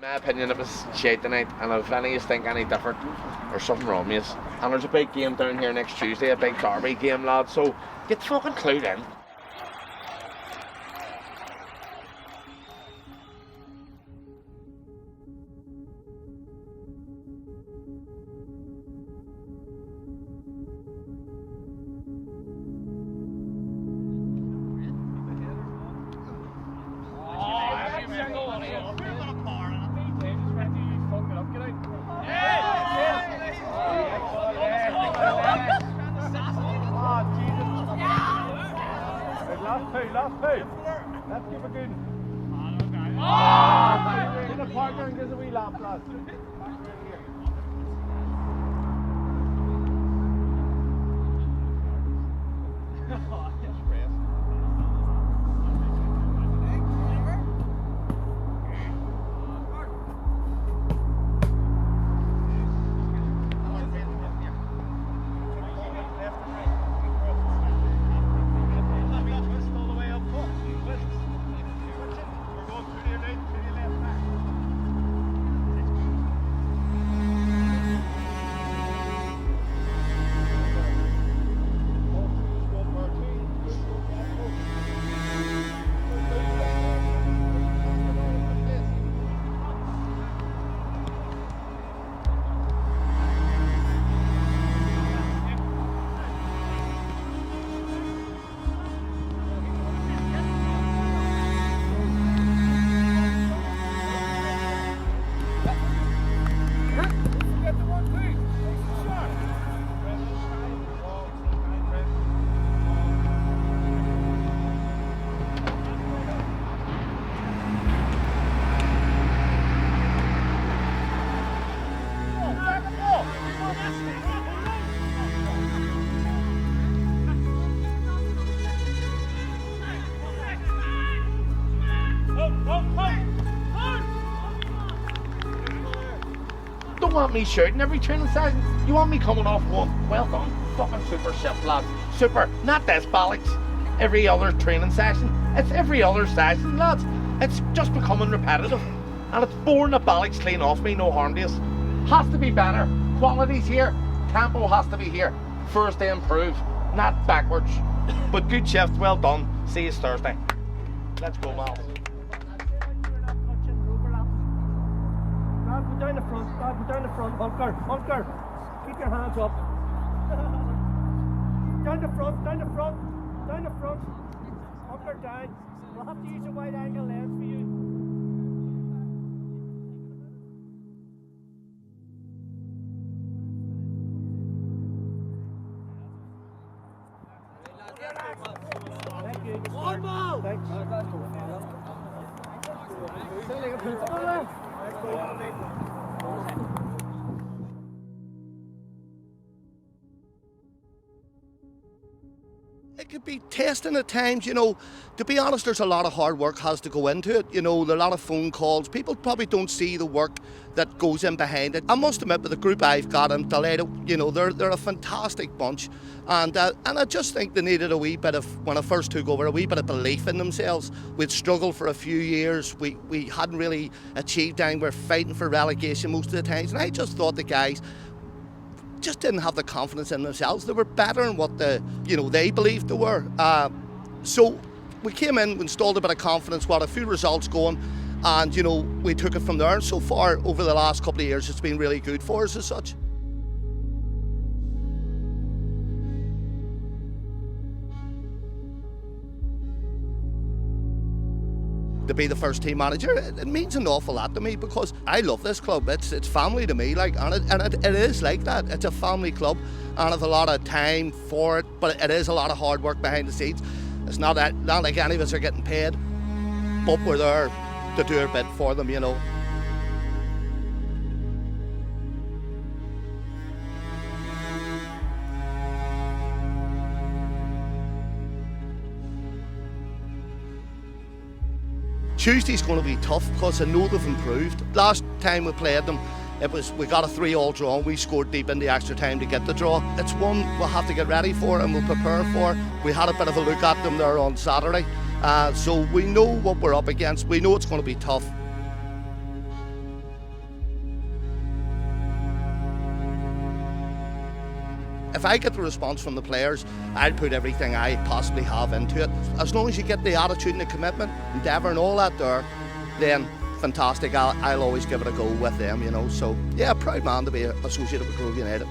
my opinion, it was shite tonight, and if any of you think any different, there's something wrong with us. And there's a big game down here next Tuesday, a big derby game, lads, so get fucking clued in. Last two. Let's keep it good. Get a partner and give us a wee laugh, lads. Don't want me shouting every training session. You want me coming off going, well done, fucking super shift, lads. Super, not this bollocks. Every other training session. It's every other session, lads. It's just becoming repetitive. And it's boring the bollocks clean off me, no harm to us. Has to be better. Quality's here. Tempo has to be here. First to improve, not backwards. But good shift, well done. See you Thursday. Let's go, Mal. Put down the front, Dad, put down the front, Hunker, keep your hands up. Down the front, Hunker down. We'll have to use a wide angle lens for you. Thank you. One ball! Thanks. It could be testing at times, you know. To be honest, there's a lot of hard work has to go into it. You know, there are a lot of phone calls. People probably don't see the work that goes in behind it. I must admit, with the group I've got, I'm delighted. You know, they're a fantastic bunch, and I just think they needed a wee bit of, when I first took over, a wee bit of belief in themselves. We'd struggled for a few years. We hadn't really achieved anything. We're fighting for relegation most of the times, and I just thought the guys just didn't have the confidence in themselves. They were better than what they believed they were. So we came in, installed a bit of confidence, got a few results going, and we took it from there. And so far, over the last couple of years, it's been really good for us as such. To be the first team manager, it means an awful lot to me, because I love this club. It's family to me, and it is like that. It's a family club, and I have a lot of time for it, but it is a lot of hard work behind the scenes. It's not like any of us are getting paid, but we're there to do our bit for them, Tuesday's going to be tough because I know they've improved. Last time we played them, we got a 3-3 draw, and we scored deep in the extra time to get the draw. It's one we'll have to get ready for and we'll prepare for. We had a bit of a look at them there on Saturday, so we know what we're up against. We know it's going to be tough. If I get the response from the players, I'll put everything I possibly have into it. As long as you get the attitude and the commitment, endeavour and all that there, then fantastic. I'll always give it a go with them, you know. So yeah, proud man to be associated with Grove United.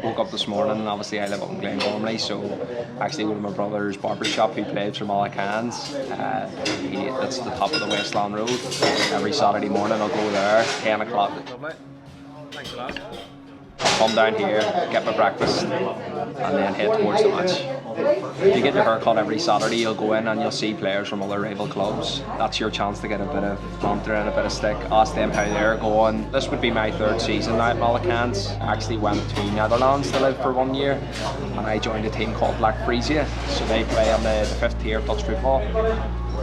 Woke up this morning and obviously I live up in Glengormley, so I actually go to my brother's barber shop who plays for Malachians. That's the top of the Westland Road. Every Saturday morning I'll go there, 10 o'clock. Lovely. Thanks a lot. Come down here, get my breakfast, and then head towards the match. If you get your hair cut every Saturday, you'll go in and you'll see players from other rival clubs. That's your chance to get a bit of banter and a bit of stick. Ask them how they're going. This would be my third season now at Malachians. I actually went to Netherlands to live for 1 year, and I joined a team called Black Frisia. So they play on the 5th tier of Dutch football.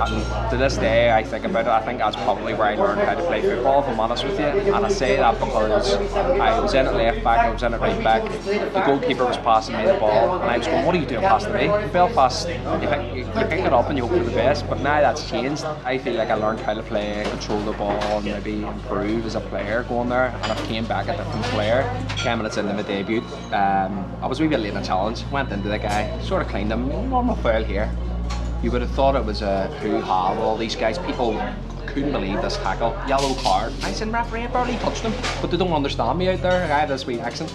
And to this day, I think about it, I think that's probably where I learned how to play football, if I'm honest with you. And I say that because I was in at left back, I was in at right back. The goalkeeper was passing me the ball, and I was going, what are you doing passing me? In Belfast, you pick it up and you hope for the best, but now that's changed. I feel like I learned how to play, control the ball, and maybe improve as a player going there. And I came back a different player. 10 minutes into my debut, I was a wee bit late in the challenge. Went into the guy, sort of cleaned him, normal foul here. You would have thought it was a hoo-ha with all these guys. People couldn't believe this tackle. Yellow card. I said, referee, I barely touched him. But they don't understand me out there. I have this wee accent.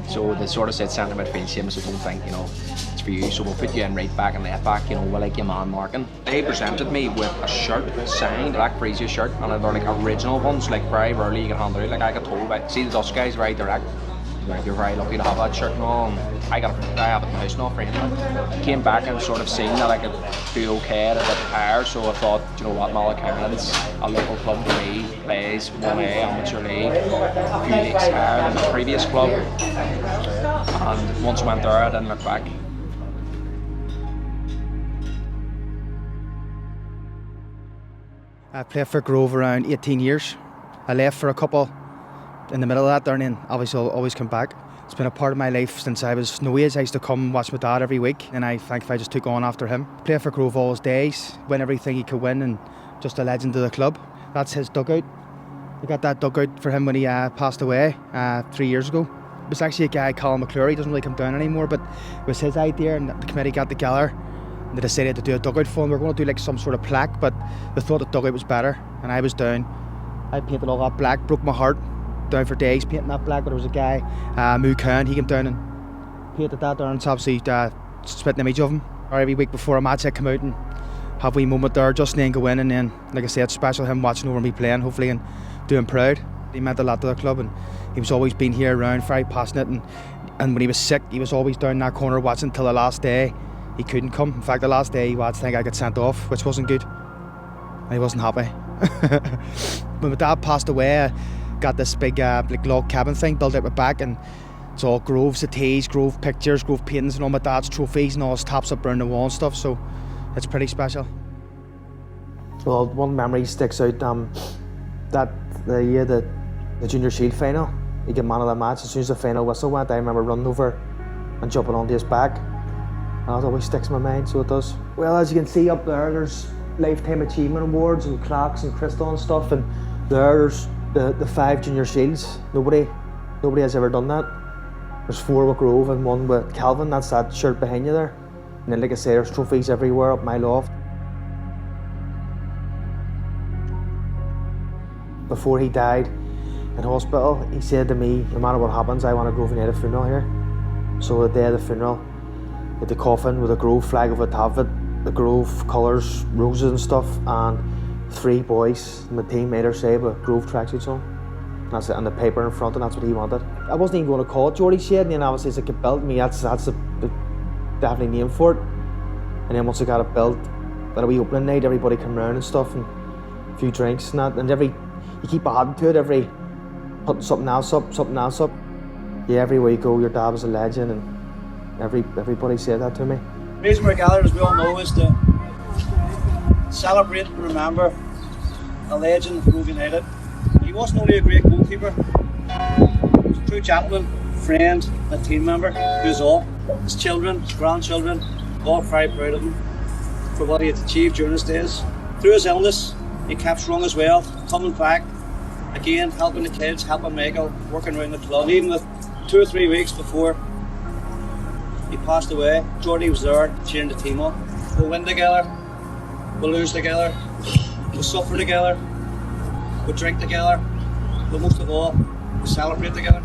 So they sort of said centre midfield, Seamus, I don't think, you know, it's for you. So we'll put you in right back and left back, you know, we'll like your man marking. They presented me with a shirt, signed, Black Frisia shirt, and they're like original ones, like very rarely you can hand out. Like I got told about, see the Dutch guys, very direct. Like, you're very lucky to have that shirt and all, and I have it in my house now for anything. Came back and sort of seen that I could do okay at a bit higher, so I thought, you know what, Malachians, a local club to me, plays 1A amateur league, a few leagues higher than the previous club, and once I went there I didn't look back. I played for Grove around 18 years. I left for a couple in the middle of that there, and then obviously I'll always come back. It's been a part of my life since I was no age. I used to come and watch my dad every week, and I think I just took on after him. Played for Grove all his days, win everything he could win, and just a legend of the club. That's his dugout. I got that dugout for him when he passed away 3 years ago. It was actually a guy, Colin McClure, he doesn't really come down anymore, but it was his idea, and the committee got together and they decided to do a dugout for him. We were going to do like some sort of plaque, but they thought the dugout was better, and I was down. I painted all that black, broke my heart. Down for days painting that black, but there was a guy, Moo Khan, he came down and painted that down, and it's absolutely spit an image of him. Or every week before a match I'd come out and have a wee moment there, just then go in, and then, like I said, it's special him watching over me playing, hopefully, and doing proud. He meant a lot to the club, and he was always been here around, very passionate, and when he was sick, he was always down in that corner watching till the last day. He couldn't come. In fact, the last day he watched, I think I got sent off, which wasn't good, and he wasn't happy. When my dad passed away, I got this big like log cabin thing built out my back, and it's all Grove settees, Grove pictures, Grove paintings, and all my dad's trophies and all his tops up around the wall and stuff, so it's pretty special. Well, one memory sticks out, that the year the Junior Shield final, he got man of the match. As soon as the final whistle went, I remember running over and jumping onto his back, and that always sticks in my mind, so it does. Well, as you can see up there, there's Lifetime Achievement Awards and clocks and crystal and stuff, and there's the 5 Junior Shields. Nobody has ever done that. There's 4 with Grove and 1 with Calvin. That's that shirt behind you there. And then, like I say, there's trophies everywhere up my loft. Before he died in hospital, he said to me, no matter what happens, I want a Grove United funeral here. So the day of the funeral, with the coffin with a Grove flag over the top of it, the Grove colours, roses and stuff, and 3 boys in the team made her say with Grove tracksuits on. And that's it, and the paper in front, and that's what he wanted. I wasn't even going to call it Geordie Shed, and then obviously as it got built, that's the definitely name for it. And then once I got it built, at a wee opening night, everybody came round and stuff, and a few drinks and that, and you keep adding to it, putting something else up. Yeah, everywhere you go, your dad was a legend, and everybody said that to me. The reason we're gathered, as we all know, is to celebrate and remember a legend of Grove United. He wasn't only a great goalkeeper, he was a true gentleman, friend, and a team member to us all. His children, his grandchildren, all very proud of him for what he had achieved during his days. Through his illness, he kept strong as well, coming back again, helping the kids, helping Michael, working around the club. Even with 2 or 3 weeks before he passed away, Jordy was there cheering the team on. We'll win together, we'll lose together, we'll suffer together, we'll drink together, but most of all, we'll celebrate together.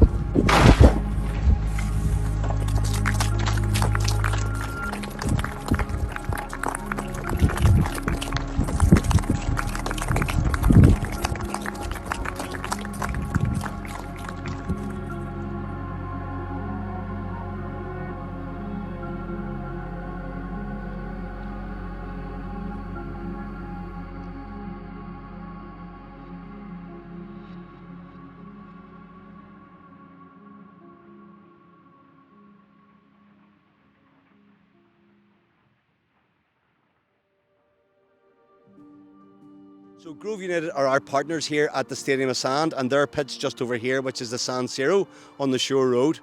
So Grove United are our partners here at the Stadium of Sand, and their pitch just over here, which is the San Siro on the Shore Road.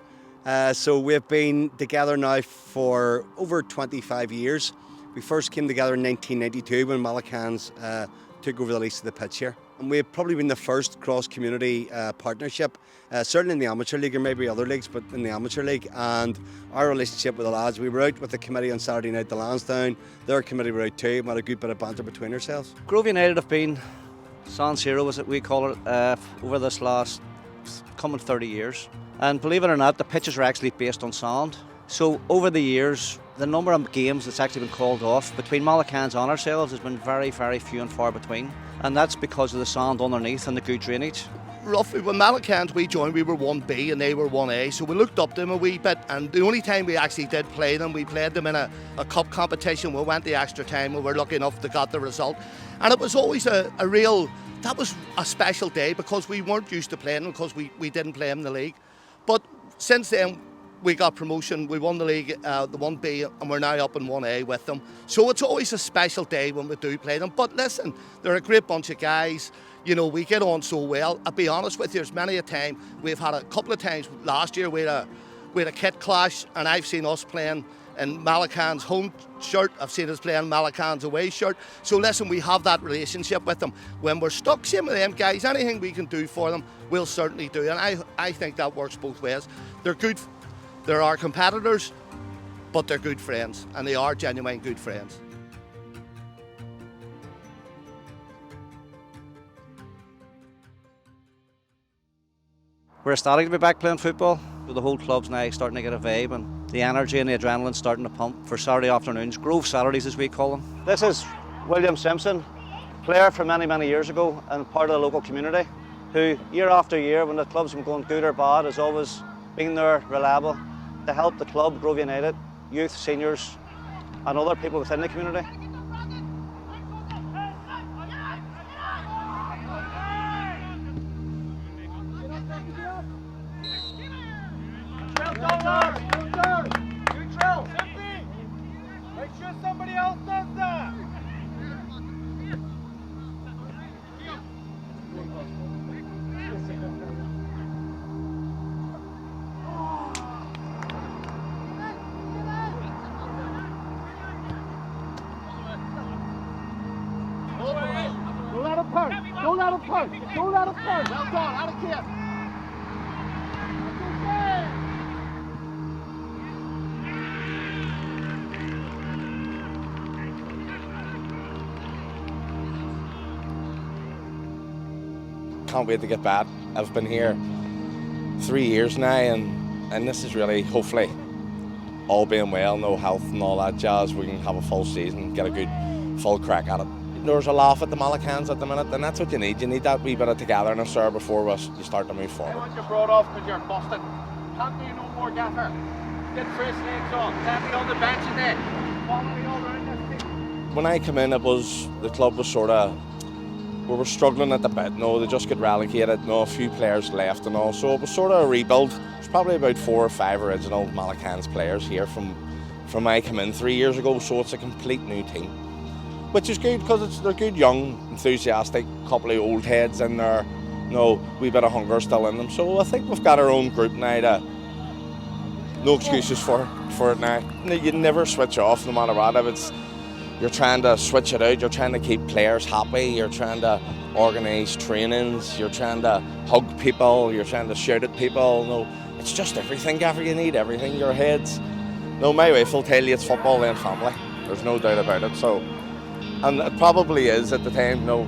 So we've been together now for over 25 years. We first came together in 1992 when Malachians took over the lease of the pitch here. And we've probably been the first cross-community partnership, certainly in the amateur league, or maybe other leagues, but in the amateur league. And our relationship with the lads, we were out with the committee on Saturday night to Lansdowne. Their committee were out too, and we had a good bit of banter between ourselves. Grove United have been San Siro, as we call it, over this last coming 30 years. And believe it or not, the pitches are actually based on sand. So over the years, the number of games that's actually been called off between Malachians and ourselves has been very, very few and far between. And that's because of the sand underneath and the good drainage. Roughly, when Malachians we joined, we were 1B and they were 1A, so we looked up to them a wee bit. And the only time we actually did play them, we played them in a cup competition. We went the extra time, we were lucky enough to get the result. And it was always that was a special day because we weren't used to playing them because we didn't play them in the league. But since then, we got promotion, we won the league, the 1B, and we're now up in 1A with them. So it's always a special day when we do play them. But listen, they're a great bunch of guys. You know, we get on so well. I'll be honest with you, there's many a time, we've had a couple of times last year we had a kit clash, and I've seen us playing in Malachians' home shirt, I've seen us playing Malachians' away shirt. So listen, we have that relationship with them. When we're stuck, same with them guys, anything we can do for them, we'll certainly do. And I think that works both ways. They're good. They're our competitors, but they're good friends, and they are genuine good friends. We're ecstatic to be back playing football. The whole club's now starting to get a vibe, and the energy and the adrenaline starting to pump for Saturday afternoons, Grove Saturdays as we call them. This is William Simpson, player from many, many years ago and part of the local community, who year after year, when the club's been going good or bad, has always been there, reliable, to help the club, Grove United, youth, seniors, and other people within the community. Neutral! Make sure somebody else does that! Don't let him punt! Don't let him punt! Don't let him punt! Well done, out of kick! Can't wait to get back. I've been here 3 years now, and this is really, hopefully, all being well, no health and all that jazz, we can have a full season, get a good full crack at it. There's a laugh at the Malachians at the minute, and that's what you need. You need that wee bit of togetherness there before you start to move forward. I want you brought off because you're busted. Can't do no more, Gaffer. Get fresh legs on. Can't be on the bench in there. Quality all round this team. When I came in, the club was sort of we were struggling at the bit. No, they just got relegated. No, a few players left and all. So it was sort of a rebuild. There's probably about 4 or 5 original Malachians players here from I came in 3 years ago. So it's a complete new team, which is good because they're good, young, enthusiastic, couple of old heads in there. No, wee bit of hunger still in them. So I think we've got our own group now. No excuses for it now. You never switch off, no matter what. If it's you're trying to switch it out, you're trying to keep players happy, you're trying to organise trainings, you're trying to hug people, you're trying to shout at people. No, it's just everything, Gaffer. You need everything. Your heads. No, my wife will tell you it's football and family. There's no doubt about it. So, and it probably is at the time. No,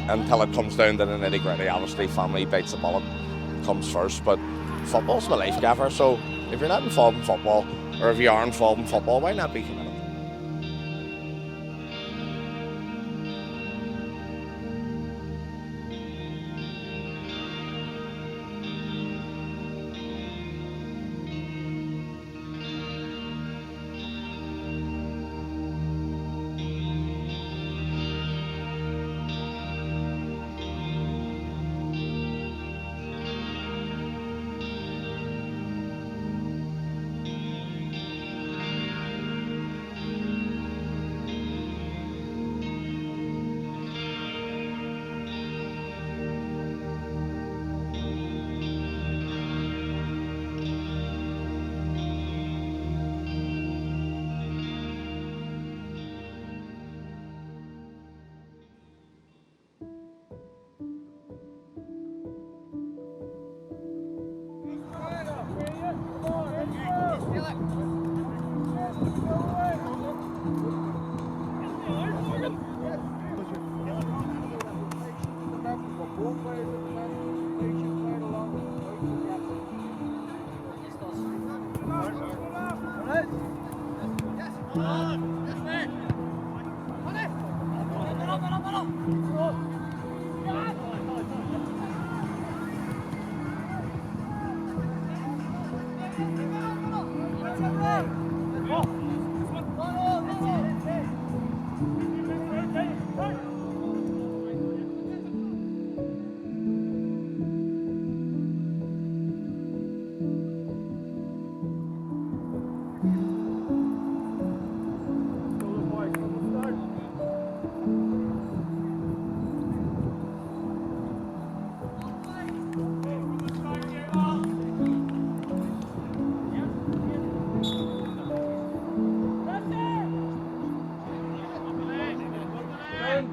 until it comes down to the nitty gritty. Obviously, family bites the bullet, comes first. But football's my life, Gaffer. So if you're not involved in football, or if you are involved in football, why not be committed?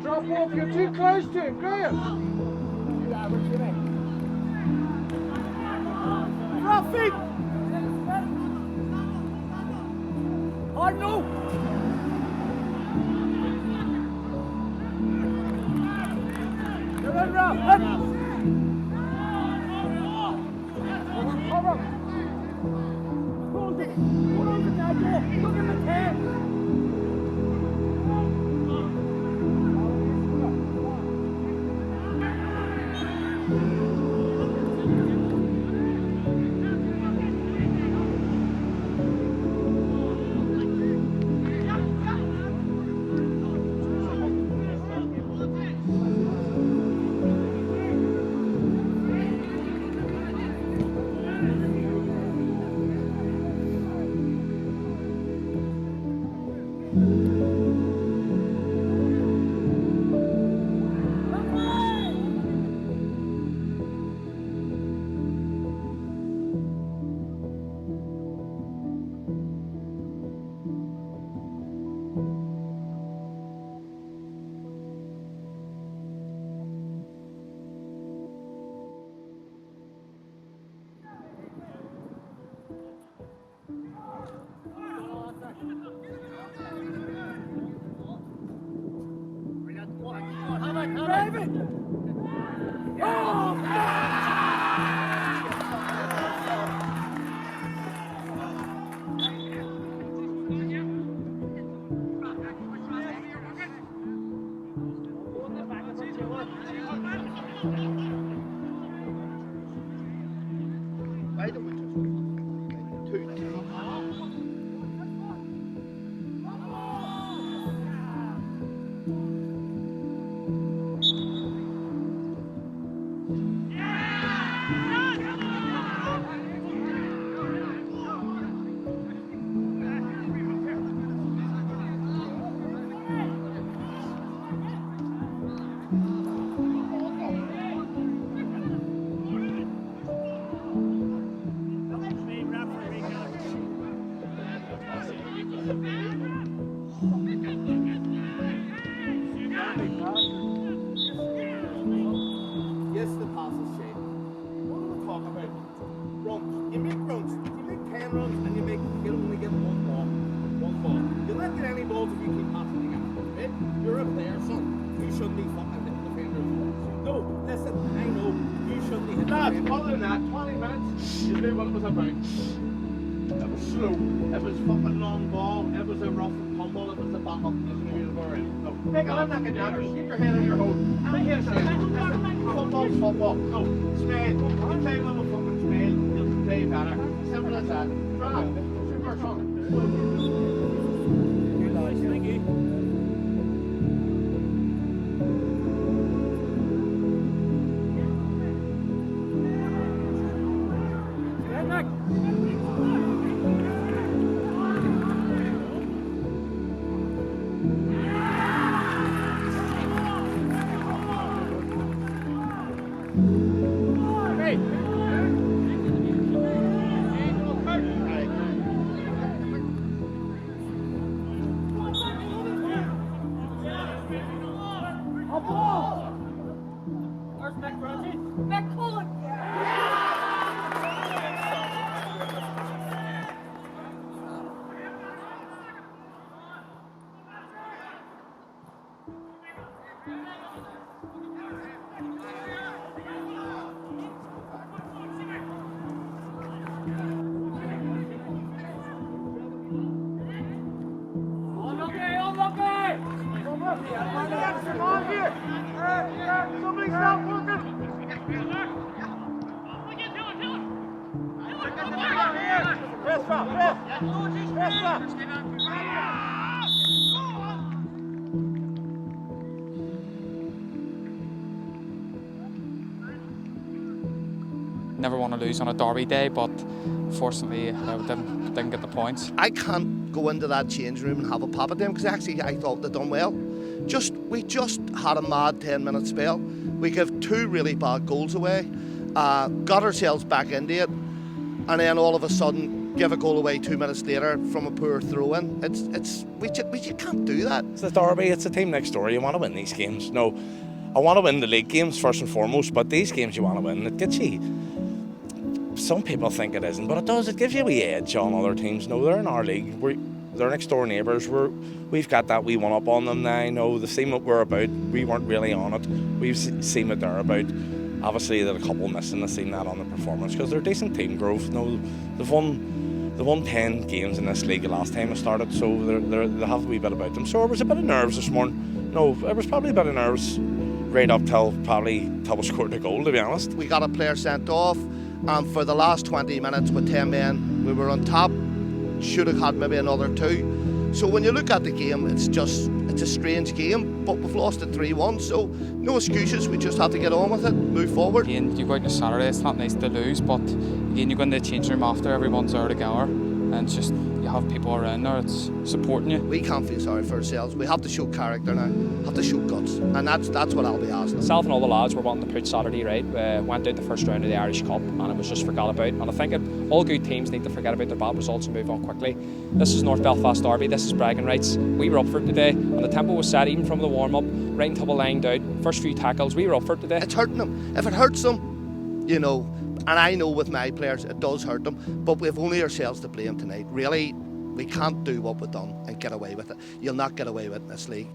Drop off, you're too close to him, Graham. Traffic! I know! You're in, Ralph! Hold it! Hold it now, look at the tail! Why don't we just two teams? Yes, the pass is shaped. What are we talking about? Runs. You make runs. You make 10 runs and you only get one ball. One ball. You'll not get any balls if you keep passing again. Right? You're a player, son. You shouldn't be fucking hitting defenders. No, listen, I know you shouldn't be hitting Lads, defenders. other than that, 20 minutes, you knew what it was about. It was slow. It was fucking long ball. It was a rough and tumble. It was a back up. You knew you were in. No. Nick, I'm not getting down. Keep your head on your hole. I'm here saying, football's football. No, Spain. You play little fucking Spain, you'll play better. Simple as that. Right. Super son. Thank you. Somebody's not working. Press back, press back. Never want to lose on a derby day, but fortunately didn't get the points. I can't go into that change room and have a pop at them because actually I thought they'd done well. We just had a mad 10-minute spell. We gave 2 really bad goals away, got ourselves back into it, and then all of a sudden give a goal away 2 minutes later from a poor throw-in. We can't do that. It's the derby, it's the team next door. You want to win these games. No, I want to win the league games first and foremost, but these games you want to win. It gets you. Some people think it isn't, but it does. It gives you a wee edge on other teams. No, they're in our league. They're next door neighbours. We've got that wee one up on them now. No, the same what we're about. We weren't really on it. We've seen what they're about. Obviously, there's a couple missing. I've seen that on the performance because they're a decent team. Grove. No, they've won 10 games in this league the last time it started, so they have a wee bit about them. So it was a bit of nerves this morning. No, it was probably a bit of nerves right up till we scored the goal, to be honest. We got a player sent off, and for the last 20 minutes with 10 men, we were on top. Should have had maybe another 2. So when you look at the game, it's a strange game, but we've lost it 3-1, so no excuses. We just have to get on with it, move forward. Again, you go out on a Saturday, it's not nice to lose, but again, you go in the change room after, everyone's there together, and it's just, you have people around there, it's supporting you. We can't feel sorry for ourselves. We have to show character now, have to show guts, and that's what I'll be asking. Myself and all the lads were wanting to put Saturday right. Went out the first round of the Irish Cup and it was just forgot about. And I think all good teams need to forget about their bad results and move on quickly. This is North Belfast derby, this is bragging rights. We were up for it today and the tempo was set even from the warm-up, right until we lined out. First few tackles, we were up for it today. It's hurting them. If it hurts them, you know, and I know with my players it does hurt them, but we've only ourselves to blame tonight. Really, we can't do what we've done and get away with it. You'll not get away with it in this league.